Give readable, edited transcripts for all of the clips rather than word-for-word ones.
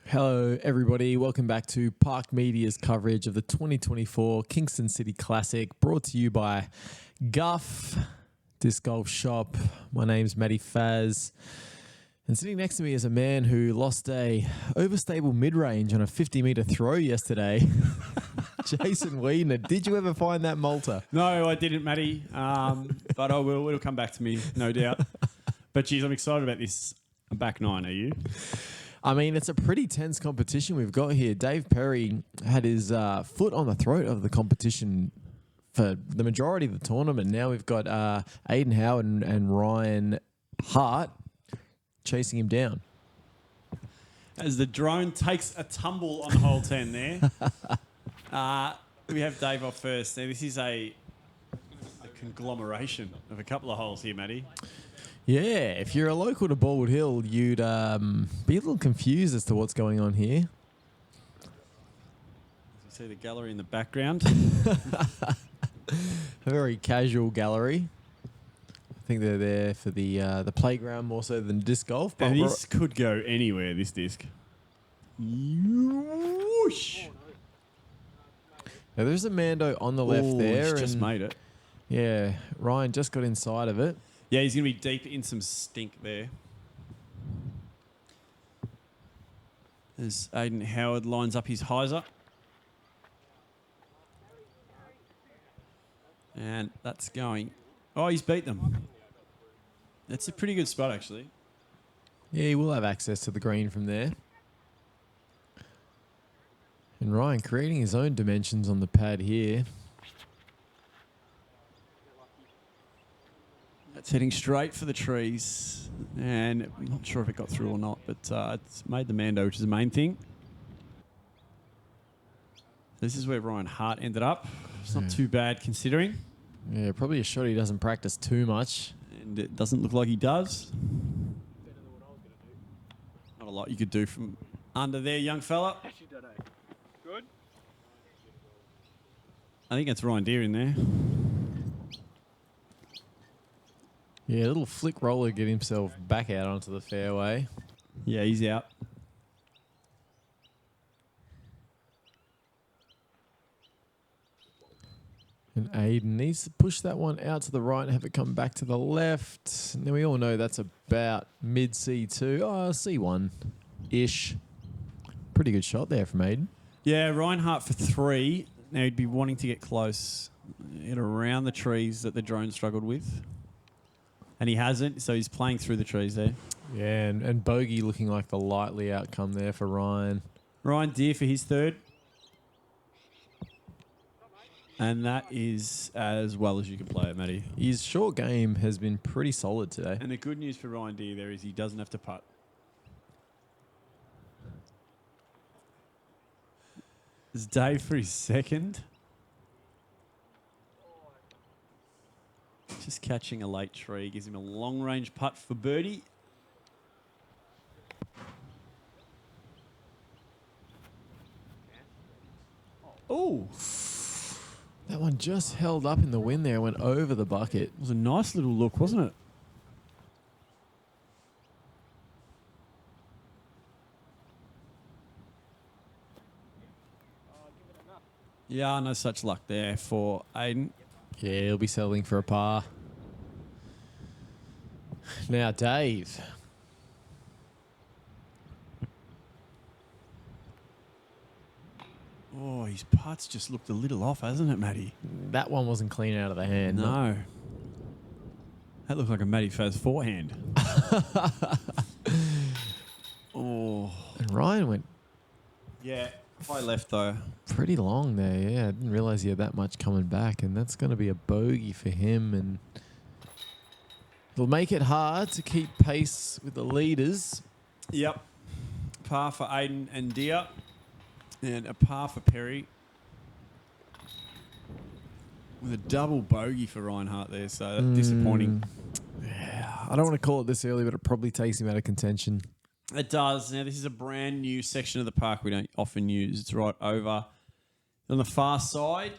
Hello, everybody. Welcome back to Park Media's coverage of the 2024 Kingston City Classic, brought to you by Guff Disc Golf Shop. My name's Matty Faz, and sitting next to me is a man who lost a overstable mid-range on a 50-metre throw yesterday. Jason Wheaton, did you ever find that Malta? No, I didn't, Matty, but I will. It'll come back to me, no doubt. But, geez, I'm excited about this back nine, are you? I mean, it's a pretty tense competition we've got here. Dave Perry had his foot on the throat of the competition for the majority of the tournament. Now we've got Aidan Howard and Ryan Hart chasing him down. As the drone takes a tumble on hole 10 there. We have Dave off first. Now, this is a conglomeration of a couple of holes here, Matty. Yeah, if you're a local to Bald Hill, you'd be a little confused as to what's going on here. You see the gallery in the background. A very casual gallery. I think they're there for the playground more so than disc golf. But and this could go anywhere, this disc. Whoosh. Now, there's a Mando on the left there. He's just made it. Yeah, Ryan just got inside of it. Yeah, he's going to be deep in some stink there. As Aidan Howard lines up his hyzer. And that's going. Oh, he's beat them. That's a pretty good spot, actually. Yeah, he will have access to the green from there. And Ryan creating his own dimensions on the pad here. It's heading straight for the trees, and I'm not sure if it got through or not, but it's made the Mando, which is the main thing. This is where Ryan Hart ended up. It's not too bad considering. Yeah, probably a shot he doesn't practice too much. And it doesn't look like he does. Not a lot you could do from under there, young fella. Good. I think that's Ryan Deere in there. Yeah, a little flick roller, get himself back out onto the fairway. Yeah, he's out. And Aidan needs to push that one out to the right and have it come back to the left. Now, we all know that's about mid C2. Oh, C1-ish. Pretty good shot there from Aidan. Yeah, Ryan Hart for 3. Now he'd be wanting to get close and around the trees that the drone struggled with. And he hasn't, so he's playing through the trees there. Yeah, and bogey looking like the likely outcome there for Ryan. Ryan Deere for his 3rd. And that is as well as you can play it, Matty. His short game has been pretty solid today. And the good news for Ryan Deere there is he doesn't have to putt. It's Dave for his 2nd. Just catching a late tree. Gives him a long-range putt for birdie. Oh! That one just held up in the wind there, went over the bucket. It was a nice little look, wasn't it? Yeah, no such luck there for Aidan. Yeah, he'll be settling for a par. Now, Dave. Oh, his putts just looked a little off, hasn't it, Matty? That one wasn't clean out of the hand. No. That looked like a Matty Faz forehand. Oh. And Ryan went Yeah, high left, though. pretty long there. Yeah, I didn't realize he had that much coming back, and that's going to be a bogey for him, and it'll make it hard to keep pace with the leaders. Yep. Par for Aidan and Deere. And a par for Perry. With a double bogey for Ryan Hart there, so disappointing. Yeah, I don't want to call it this early, but it probably takes him out of contention. It does. Now, this is a brand new section of the park we don't often use. It's right over on the far side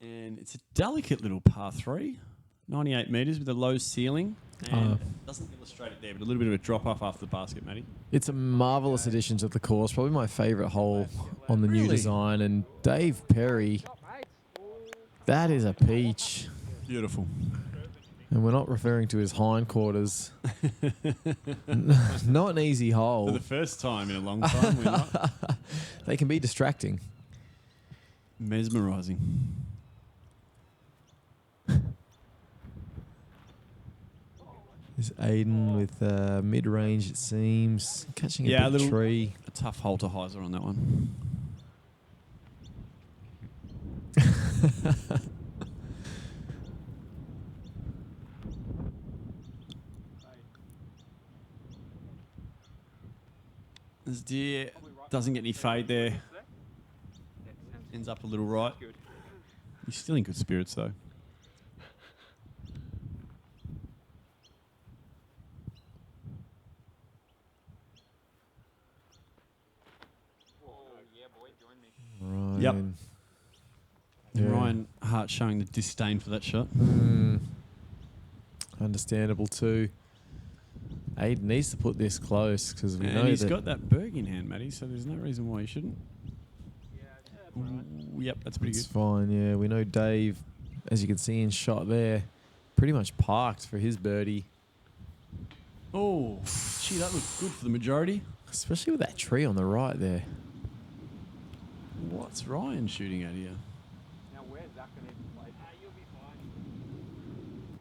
And it's a delicate little par 3, 98 metres with a low ceiling. And it doesn't illustrate it there, but a little bit of a drop-off after the basket, Matty. It's a marvellous addition to the course. Probably my favourite hole on the new Really? design. And Dave Perry, that is a peach. Beautiful. And we're not referring to his hindquarters. Not an easy For hole. the first time in a long time, we're not. They can be distracting. Mesmerising. There's Aidan with mid-range, it seems. Catching a big tree. A tough hole to hyzer on that one. This deer doesn't get any fade there. Ends up a little right. He's still in good spirits though. Ryan. Yep. Yeah. Ryan Hart showing the disdain for that shot. Understandable too. Aidan needs to put this close because we know And he's that got that Berg in hand, Matty, so there's no reason why he shouldn't. Ooh, yep, that's pretty it's good. fine. Yeah, we know Dave, as you can see in shot there, pretty much parked for his birdie. Oh, gee, that looked good for the majority. Especially with that tree on the right there. What's Ryan shooting at here? Now where's Zach going to play? You'll be fine.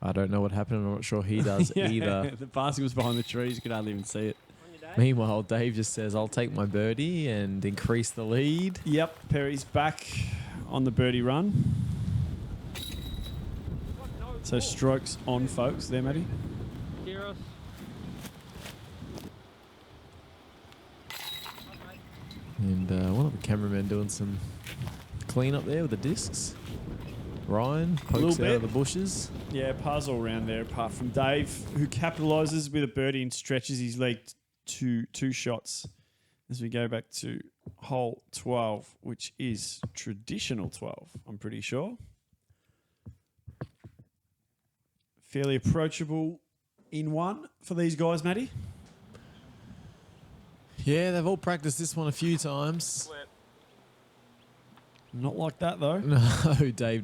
I don't know what happened. I'm not sure he does either. The basket was behind the trees. You could hardly even see it. On your day? Meanwhile, Dave just says, I'll take my birdie and increase the lead. Yep, Perry's back on the birdie run. So strokes on, folks. There, Matty. Kyrgios. And one of the cameramen doing some clean up there with the discs. Ryan pokes Little out of bit. the bushes. Yeah, pars all round there, apart from Dave, who capitalises with a birdie and stretches his leg to 2 shots as we go back to hole 12, which is traditional 12, I'm pretty sure. Fairly approachable in one for these guys, Matty. Yeah, they've all practiced this one a few times. Not like that, though. No, Dave,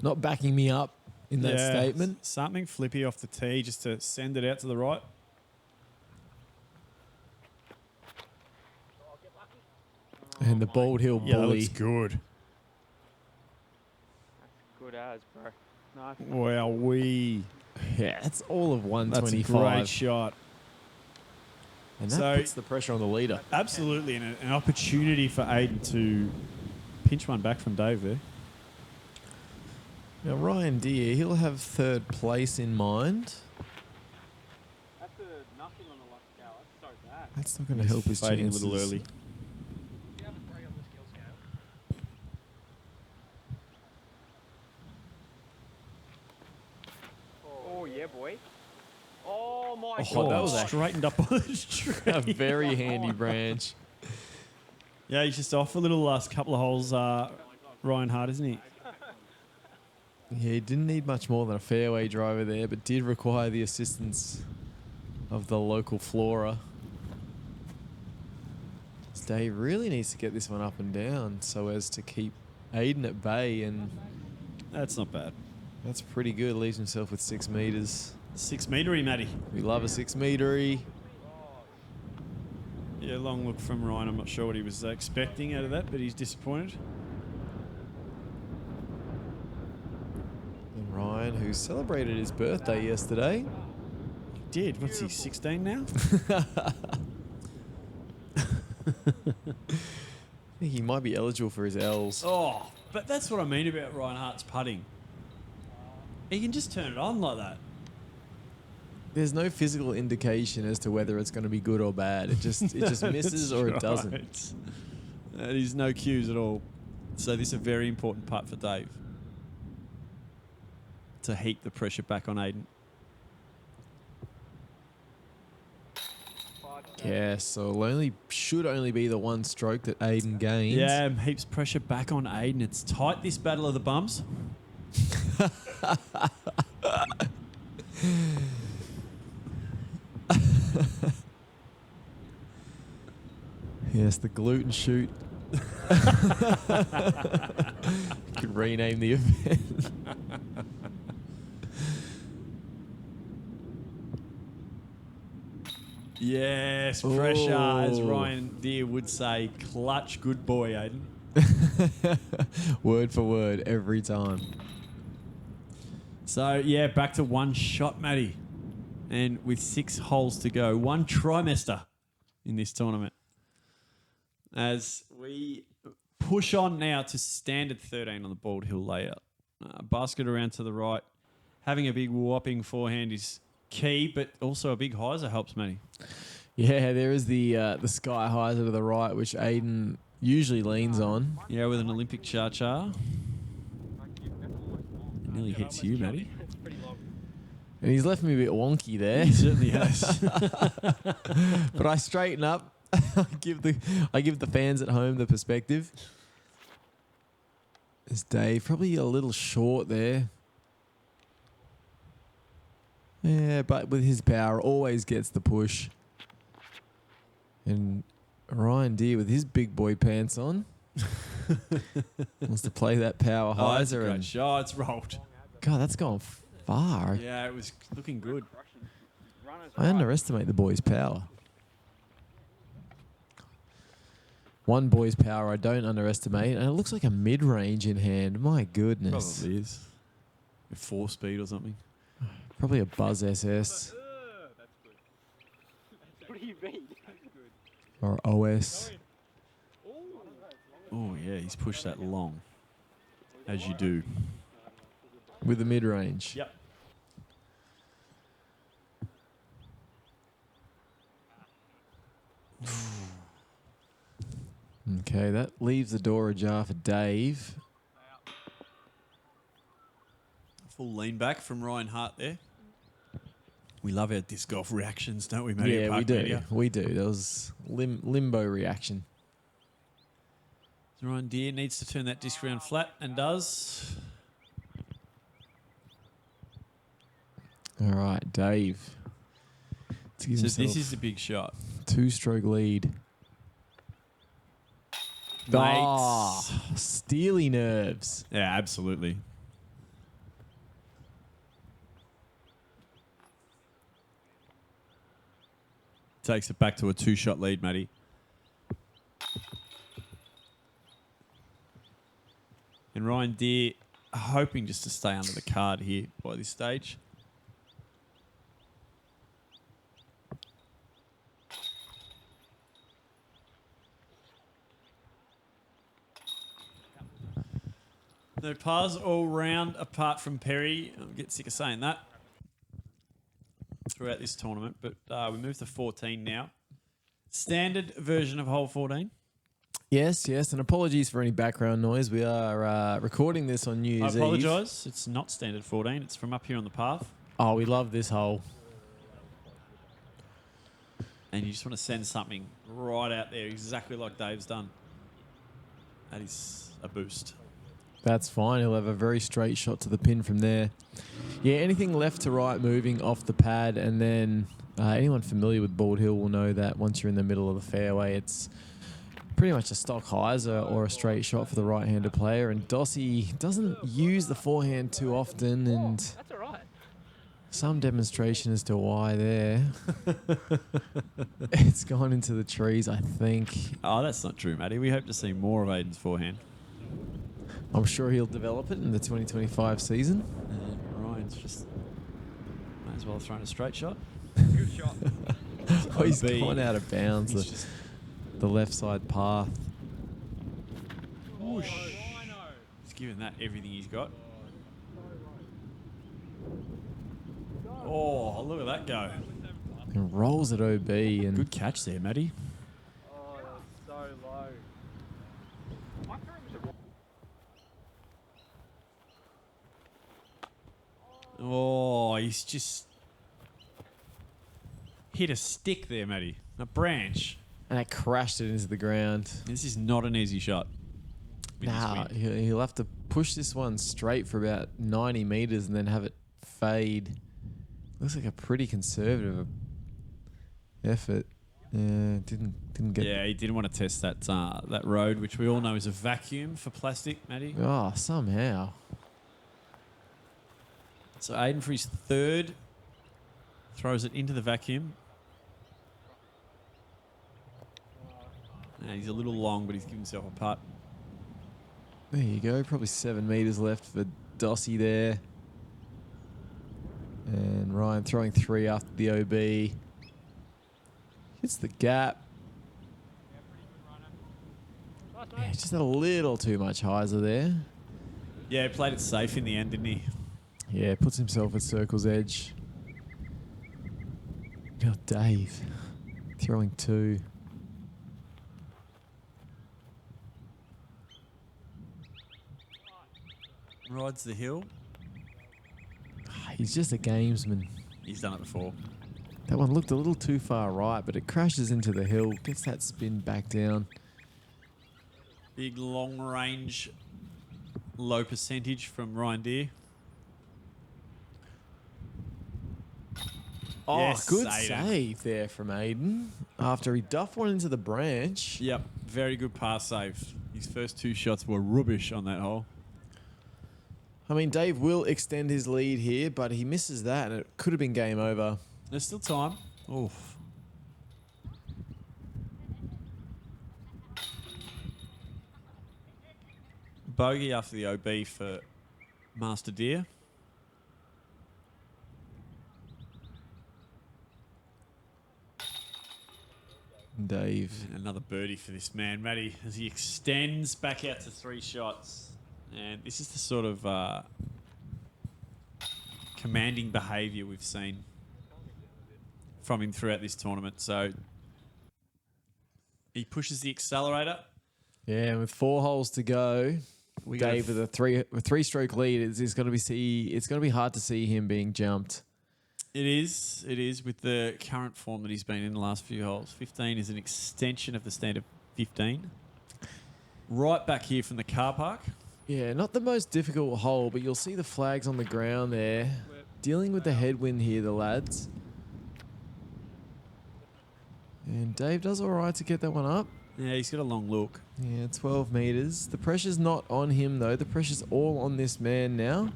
not backing me up in that Yeah, statement. Something flippy off the tee just to send it out to the right. And the Bald Hill Yeah, that bully. looks good. Good as, bro. Nice. Wow, Yeah, that's all of that's a 125. great shot. And that So- puts the pressure on the leader. Absolutely, and an opportunity for Aidan to pinch one back from Dave there. Now, Ryan Deere, he'll have third place in mind. That's a nothing on the luck scale. That's so bad. That's not going to help his Fading chances. a little early. You have a 3 on the skill scale. Oh, yeah, boy. Oh, my Oh, God. that was a- straightened up on the tree. A very handy branch. Yeah, he's just off a little last couple of holes, Ryan Hart, isn't he? Yeah, he didn't need much more than a fairway driver there, but did require the assistance of the local flora. Dave really needs to get this one up and down so as to keep Aidan at bay, and That's not bad. that's pretty good. Leaves himself with 6 meters. 6 metre-y, Matty. We love a 6 meter-y. Yeah, long look from Ryan. I'm not sure what he was expecting out of that, but he's disappointed. And Ryan, who celebrated his birthday yesterday. Did. What's he, 16 now? I think he might be eligible for his L's. Oh, but that's what I mean about Ryan Hart's putting. He can just turn it on like that. There's no physical indication as to whether it's going to be good or bad. It just misses or it doesn't. Right. That is no cues at all. So this is a very important putt for Dave. To heap the pressure back on Aidan. Yeah, so should only be the one stroke that Aidan gains. Yeah, heaps pressure back on Aidan. It's tight, this battle of the bums. Yes, the gluten shoot. Could rename the event. Yes, pressure, as Oh. Ryan Deere would say. Clutch, good boy, Aidan. Word for word every time. So, yeah, back to one shot, Matty. And with 6 holes to go, one trimester in this tournament. As we push on now to standard 13 on the Bald Hill layout. Basket around to the right. Having a big whopping forehand is key, but also a big hyzer helps, Matty. Yeah, there is the sky hyzer to the right, which Aidan usually leans on. Yeah, with an Olympic cha-cha. It nearly hits you, Matty. It's pretty long. And he's left me a bit wonky there. He certainly has. But I straighten up. I give the fans at home the perspective. There's Dave, probably a little short there. Yeah, but with his power, always gets the push. And Ryan Deere with his big boy pants on wants to play that power Oh, that's a hyzer. great And shot. It's rolled. God, that's gone far. Yeah, it was looking good. I underestimate the boy's power. One boy's power I don't underestimate, and it looks like a mid-range in hand. My goodness. Probably is. 4-speed or something. Probably a Buzz SS That's good. What do you mean? That's good. or OS. Oh, yeah, he's pushed that long. As you do. With the mid-range. Yep. Okay, that leaves the door ajar for Dave. Full lean back from Ryan Hart there. We love our disc golf reactions, don't we, Matty? at Yeah, we Park do. Media? We do. There was limbo reaction. So Ryan Deere needs to turn that disc round flat and does. All right, Dave. To give So himself this is the big shot. 2-stroke lead. Mates. Ah, steely nerves. Yeah, absolutely. Takes it back to a 2-shot lead, Matty. And Ryan Deere hoping just to stay under the card here by this stage. No pars all round apart from Perry. I'll get sick of saying that throughout this tournament, but we move to 14 now. Standard version of hole 14. Yes, and apologies for any background noise. We are recording this on New I Year's Eve. apologise. It's not standard 14. It's from up here on the path. Oh, we love this hole. And you just want to send something right out there, exactly like Dave's done. That is a boost. That's fine. He'll have a very straight shot to the pin from there. Yeah, anything left to right moving off the pad, and then anyone familiar with Bald Hill will know that once you're in the middle of the fairway, it's pretty much a stock hyzer or a straight shot for the right-handed player. And Dossie doesn't use the forehand too often, and That's all right. some demonstration as to why there. It's gone into the trees, I think. Oh, that's not true, Matty. We hope to see more of Aidan's forehand. I'm sure he'll develop it in the 2025 season. Ryan's just might as well have thrown a straight shot. Good shot. Oh, he's OB. gone out of bounds. He's just The left side path. whoosh. He's given that everything he's got. Oh, look at that go. And rolls at OB. And Good catch there, Matty. Oh, that was so low. Oh, he's just hit a stick there, Matty. A branch. And that crashed it into the ground. This is not an easy shot. Nah, he'll have to push this one straight for about 90 metres and then have it fade. Looks like a pretty conservative effort. Yeah, didn't get. Yeah, he didn't want to test that road, which we all know is a vacuum for plastic, Matty. Oh, somehow. So Aidan for his third throws it into the vacuum. And he's a little long, but he's given himself a putt. There you go. Probably 7 metres left for Dossie there. And Ryan throwing 3 after the OB. Hits the gap. Yeah, just a little too much hyzer there. Yeah, he played it safe in the end, didn't he? Yeah, puts himself at circle's edge. Now Dave throwing 2. Rides the hill. He's just a gamesman. He's done it before. That one looked a little too far right, but it crashes into the hill, gets that spin back down. Big long range, low percentage from Ryan Deere. Oh, Yes, good Aidan. save there from Aidan. After he duffed one into the branch. Yep, very good pass save. His first 2 shots were rubbish on that hole. I mean, Dave will extend his lead here, but he misses that, and it could have been game over. There's still time. Oof. Bogey after the OB for Master Deer. Dave. And another birdie for this man, Matty, as he extends back out to 3 shots. And this is the sort of commanding behaviour we've seen from him throughout this tournament. So he pushes the accelerator. Yeah, and with 4 holes to go, Dave with a 3-stroke lead, it's going to be hard to see him being jumped. It is with the current form that he's been in the last few holes. 15 is an extension of the standard 15. Right back here from the car park. Yeah, not the most difficult hole, but you'll see the flags on the ground there. Dealing with the headwind here, the lads. And Dave does all right to get that one up. Yeah, he's got a long look. Yeah, 12 metres. The pressure's not on him, though. The pressure's all on this man now.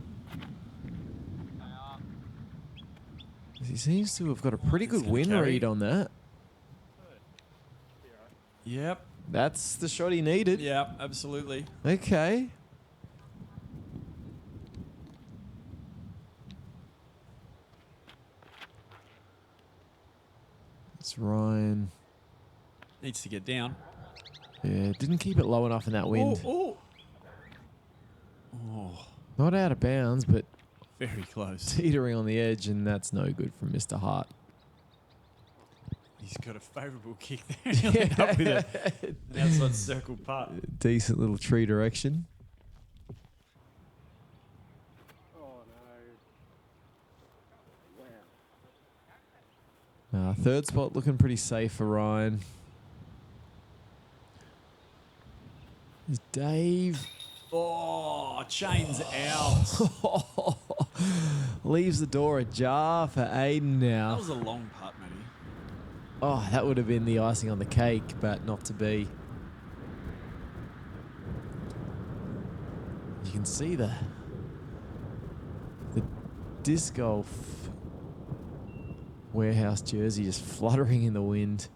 He seems to have got a pretty good win read on that. Yep. That's the shot he needed. Yeah, absolutely. Okay. It's Ryan. Needs to get down. Yeah, didn't keep it low enough in that wind. Oh. Not out of bounds, but Very close. teetering on the edge, and that's no good from Mr. Hart. He's got a favourable kick there. He'll end up with an outside circle putt. Decent little tree direction. Oh no. Wow. Third spot looking pretty safe for Ryan. Is Dave Oh, chains out. leaves the door ajar for Aidan That now. was a long putt, Matty. Oh, that would have been the icing on the cake, but not to be. You can see the disc golf warehouse jersey just fluttering in the wind.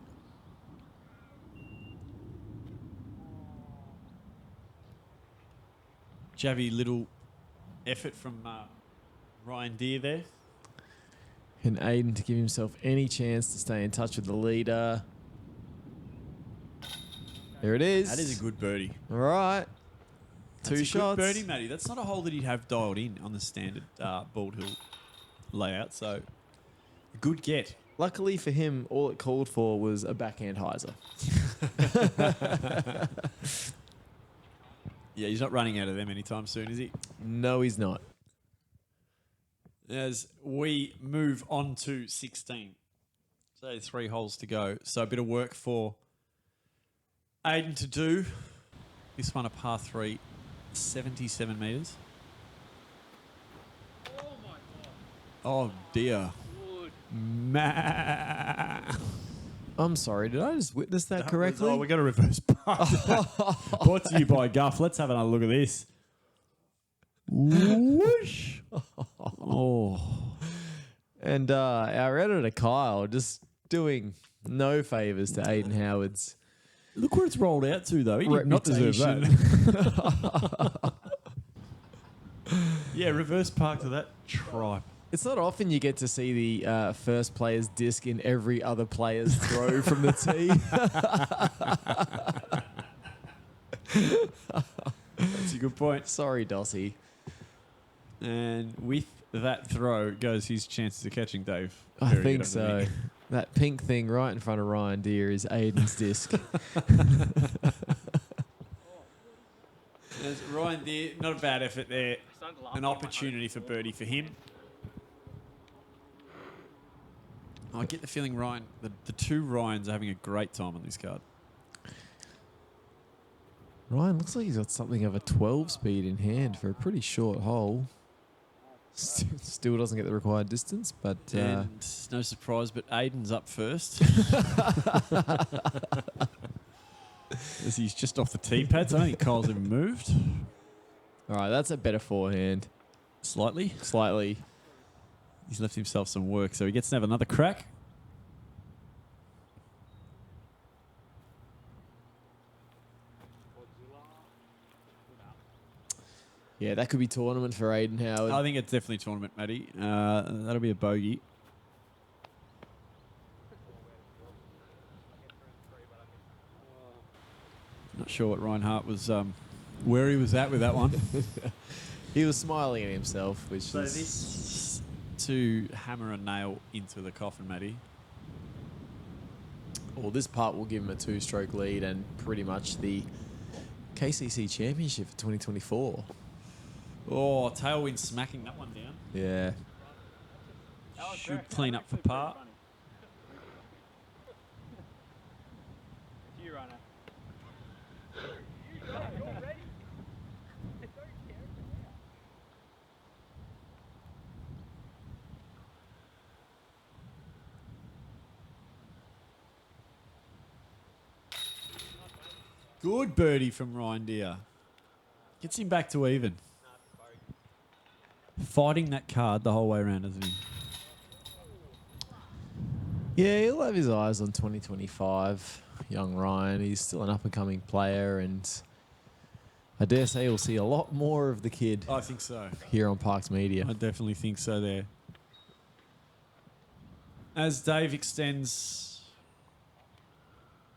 Javy little effort from Ryan Deere there. And Aidan to give himself any chance to stay in touch with the leader. There it is. That is a good birdie. All right. That's Two a shots. good birdie, Matty. That's not a hole that he'd have dialed in on the standard Bald Hill layout. So, good get. Luckily for him, all it called for was a backhand hyzer. Yeah, he's not running out of them anytime soon, is he? No, he's not. As we move on to 16. So 3 holes to go. So a bit of work for Aidan to do. This one a par 3, 77 metres. Oh my god. Oh dear. Good. I'm sorry, did I just witness that correctly? Oh, we got a reverse park. Brought to you by Guff. Let's have another look at this. Whoosh. Oh. And our editor Kyle just doing no favours to Aidan Howard's Look where it's rolled out to, though. He did not deserve reputation. that. Yeah, reverse park to that tripe. It's not often you get to see the first player's disc in every other player's throw from the tee. That's a good point. Sorry, Dossie. And with that throw goes his chances of catching Dave. I Very think good so. underneath. That pink thing right in front of Ryan Deere is Aidan's disc. There's Ryan there, not a bad effort there. Starting to laugh An at my opportunity for birdie for him. I get the feeling Ryan, the two Ryans are having a great time on this card. Ryan looks like he's got something of a 12 speed in hand for a pretty short hole. Still doesn't get the required distance, but And no surprise, but Aidan's up first. As he's just off the tee pads. I don't think Kyle's even moved. all right, that's a better forehand. Slightly. Slightly. He's left himself some work, so he gets to have another crack. Yeah, that could be tournament for Aidan Howard. I think it's definitely tournament, Matty. That'll be a bogey. Not sure what Ryan Hart was, where he was at with that one. He was smiling at himself, which So is... this to hammer a nail into the coffin, Matty. Well, this part will give him a 2-stroke lead and pretty much the KCC Championship for 2024. Oh, tailwind smacking that one down. Yeah. Should clean up for par. It's you, runner. Good birdie from Ryan Deere. Gets him back to even. Fighting that card the whole way around, isn't he? Yeah, he'll have his eyes on 2025. Young Ryan, he's still an up-and-coming player, and I dare say we'll see a lot more of the kid I think so. here on Parks Media. I definitely think so there. As Dave extends,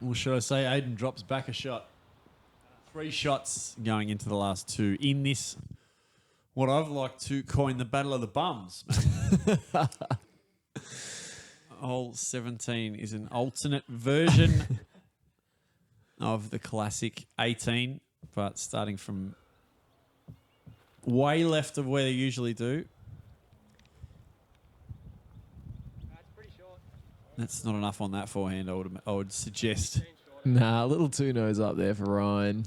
or should I say Aidan drops back a shot. 3 shots going into the last 2 in this, what I've liked to coin the Battle of the Bums. Hole 17 is an alternate version of the classic 18, but starting from way left of where they usually do. That's pretty short. That's not enough on that forehand, I would suggest. Nah, a little 2-nose up there for Ryan.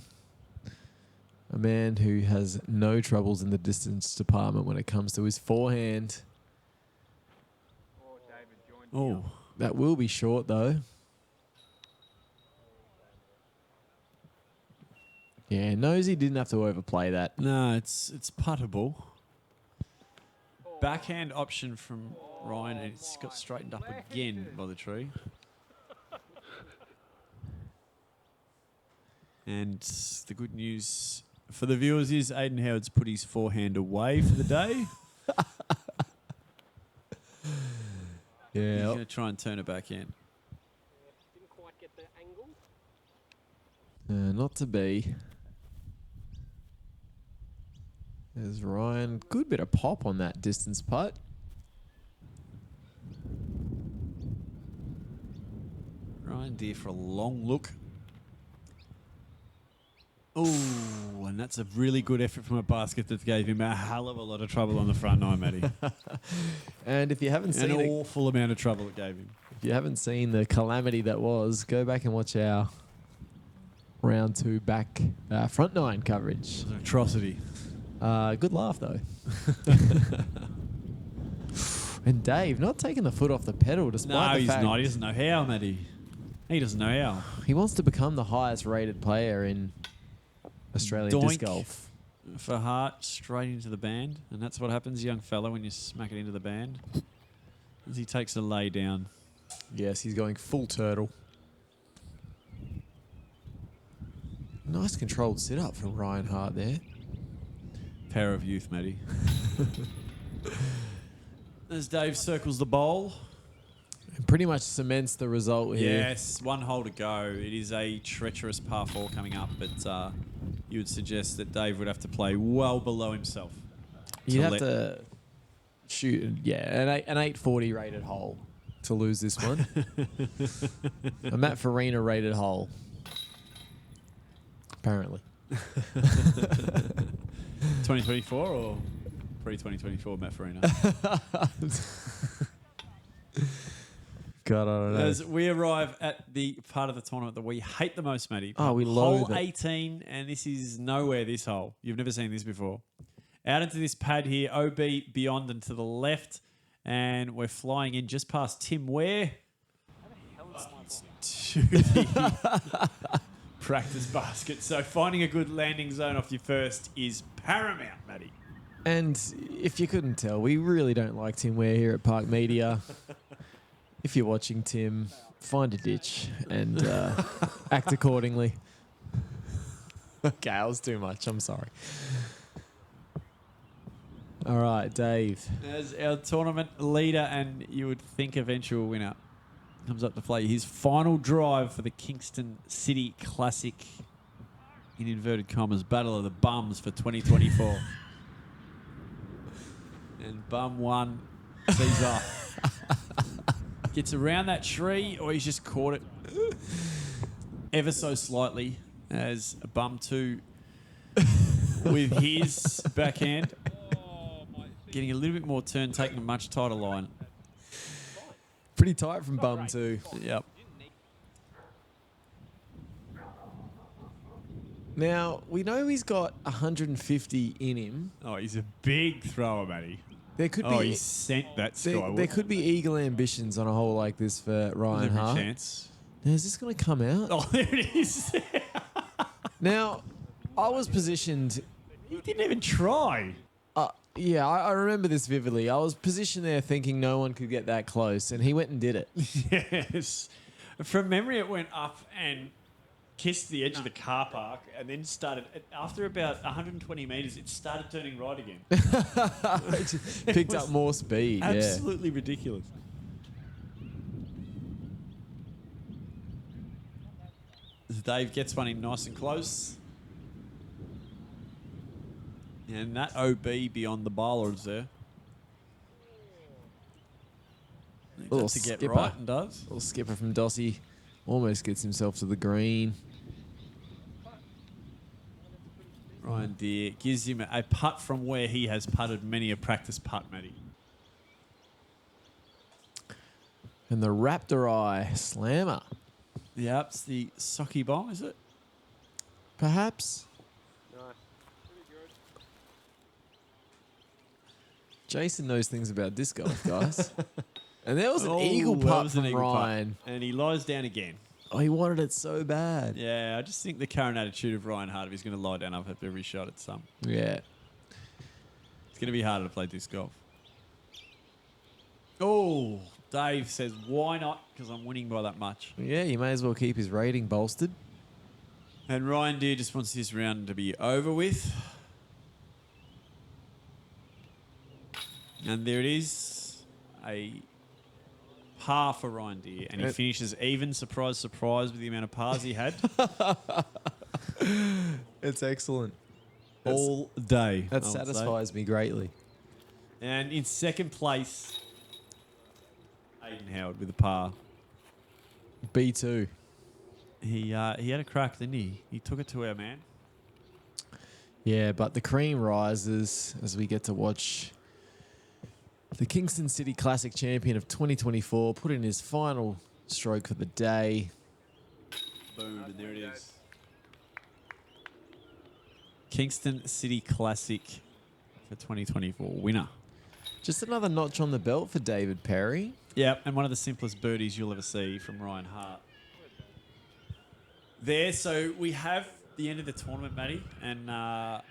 A man who has no troubles in the distance department when it comes to his forehand. Oh, David joined Oh, That will be short, though. Yeah, Nosy didn't have to overplay that. no, it's puttable. Backhand option from Ryan, and it's got straightened up again by the tree. And the good news for the viewers is Aidan Howard's put his forehand away for the day. He's Yeah. going to try and turn it back in. Didn't quite get the angle. Not to be. There's Ryan. Good bit of pop on that distance putt. Ryan Deere for a long look. Oh, and that's a really good effort from a basket that gave him a hell of a lot of trouble on the front nine, Matty. And if you haven't An seen it, awful amount of trouble it gave him. if you haven't seen the calamity that was, go back and watch our round 2 back front 9 coverage. It's an atrocity. Good laugh, though. And Dave not taking the foot off the pedal despite the He's fact not. He doesn't know how, Matty. He doesn't know how. he wants to become the highest rated player in Australian disc Doink. golf. For Hart, straight into the band. And that's what happens, young fella, when you smack it into the band. As he takes a lay down. Yes, he's going full turtle. Nice controlled sit-up from Ryan Hart there. Power of youth, Matty. As Dave circles the bowl. It pretty much cements the result here. Yes, 1 hole to go. It is a treacherous par 4 coming up, but you would suggest that Dave would have to play well below himself. You'd have to shoot, an 840 rated hole to lose this one. A Matt Farina rated hole. Apparently. 2024 or pre-2024 Matt Farina? God, I don't know. As we arrive at the part of the tournament that we hate the most, Matty. Oh, we Hole loathe it. 18, and this is nowhere, this hole. You've never seen this before. Out into this pad here, OB beyond and to the left, and we're flying in just past Tim Ware. To the practice basket. So finding a good landing zone off your first is paramount, Matty. And if you couldn't tell, we really don't like Tim Ware here at Park Media. If you're watching, Tim, find a ditch and act accordingly. Okay, that was too much. I'm sorry. All right, Dave. As our tournament leader and you would think eventual winner comes up to play his final drive for the Kingston City Classic, in inverted commas, Battle of the Bums for 2024. And Bum 1 sees off. Gets around that tree, or he's just caught it ever so slightly, as Bum 2 with his backhand getting a little bit more turn, taking a much tighter line. Pretty tight from Bum too. Yep. Now, we know he's got 150 in him. Oh, he's a big thrower, Matty. There could Oh, be he sent that skyward. there could be eagle ambitions on a hole like this for Ryan There's every Hart. chance. Now, is this going to come out? Oh, there it is. Now, I was positioned... He didn't even try. Yeah, I remember this vividly. I was positioned there thinking no one could get that close, and he went and did it. Yes. From memory, it went up and kissed the edge of the car park and then started, after about 120 metres, it started turning right again. Picked up more speed, Absolutely ridiculous. As Dave gets one in nice and close. And that OB beyond the bowlers there. Little To get skipper. right and does. Little skipper from Dossie almost gets himself to the green. Ryan Deere gives him a putt from where he has putted many a practice putt, Matty. And the Raptor Eye Slammer. Yep, it's the Socky bomb, is it? Perhaps. Nice. Pretty good. Jason knows things about disc golf, guys. And there was an Oh, eagle that putt was an from eagle putt. Ryan. And he lies down again. Oh, he wanted it so bad. Yeah, I just think the current attitude of Ryan Hart, if he's going to lie down up at every shot, it's Yeah. it's going to be harder to play disc golf. Oh, Dave says, why not? Because I'm winning by that much. Yeah, you may as well keep his rating bolstered. And Ryan Deere just wants this round to be over with. And there it is. A par for Ryan Deere. And he finishes even, surprise, surprise, with the amount of pars he had. It's excellent. all day. That I would say. satisfies me greatly. And in second place, Aidan Howard with a par. B2. He had a crack, didn't he? He took it to our man. Yeah, but the cream rises as we get to watch The Kingston City Classic champion of 2024 put in his final stroke for the day. Boom, and there it is. Kingston City Classic for 2024 winner. Just another notch on the belt for David Perry. Yep, and one of the simplest birdies you'll ever see from Ryan Hart. There, so we have the end of the tournament, Matty, and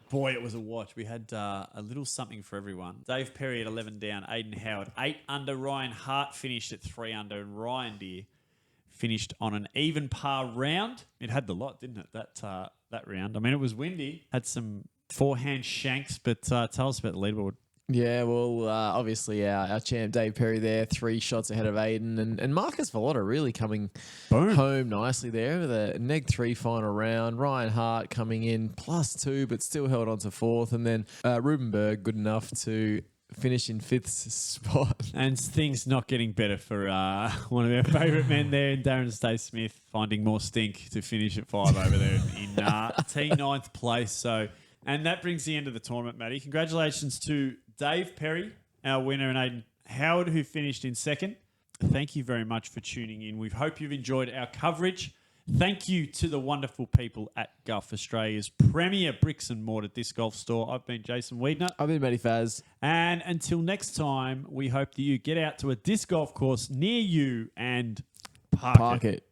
boy, it was a watch. We had a little something for everyone. Dave Perry at 11 down, Aidan Howard 8 under, Ryan Hart finished at 3 under, and Ryan Deere finished on an even par round. It had the lot, didn't it, that round? I mean, it was windy, had some forehand shanks, but tell us about the leaderboard. Yeah, well, obviously our champ Dave Perry there, 3 shots ahead of Aidan, and Marcus Vallotto really coming home nicely there with a neg 3 final round. Ryan Hart coming in +2, but still held on to 4th, and then Ruben Berg good enough to finish in 5th spot. And things not getting better for one of our favourite men there, Darren Stace-Smith, finding more stink to finish at 5 over there in T9th place. So, and that brings the end of the tournament, Matty. Congratulations to Dave Perry, our winner, and Aidan Howard, who finished in 2nd. Thank you very much for tuning in. We hope you've enjoyed our coverage. Thank you to the wonderful people at Gulf Australia's premier bricks and mortar disc golf store. I've been Jason Wiedner. I've been Matty Faz. And until next time, we hope that you get out to a disc golf course near you and park it.